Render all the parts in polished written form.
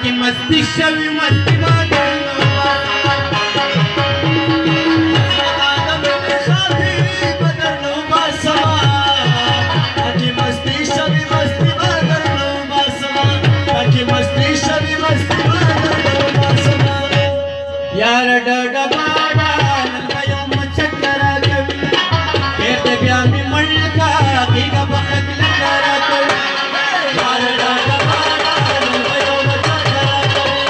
ताकि मस्ती शवी मस्ती यार डडा बाडा नलयो मचकरा कवि खेत ब्या में मणका की का बखत लकरा कवि यार डडा बाडा नलयो मचकरा कवि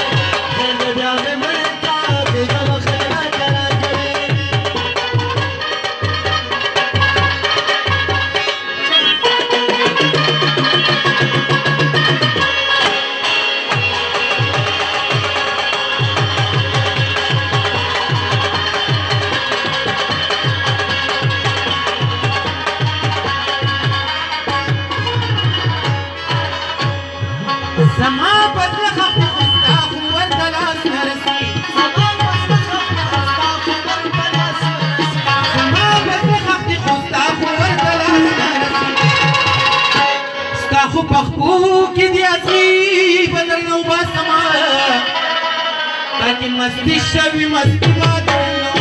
खेत ब्या में मणका की का बखत लकरा कवि समा बदल खप मुस्ताफ वरदलास नरसी समा बदल खप मुस्ताफ वरदलास नरसी समा बदल खप मुस्ताफ वरदलास नरसी स्ताखु पखपू की दियासी बदल नो बसमा ताकि मस्ती शवी मस्ती बदल नो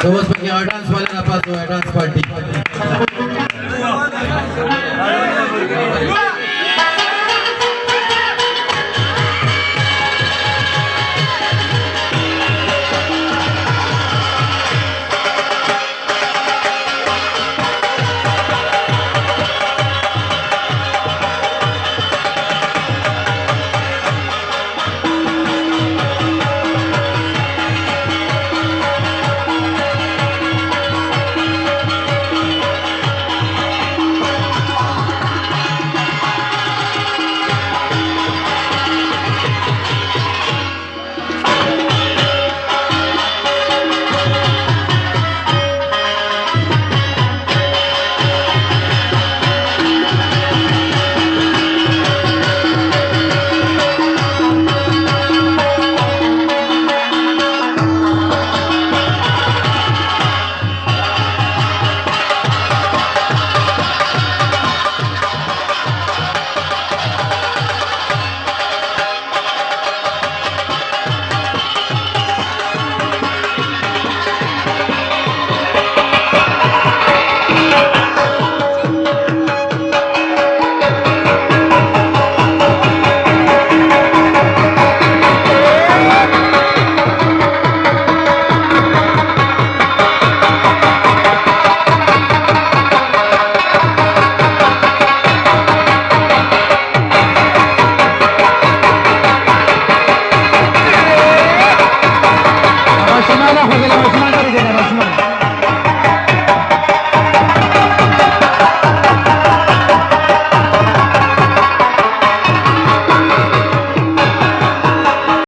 तो बस डांस वाले ना पास हुआ डांस पार्टी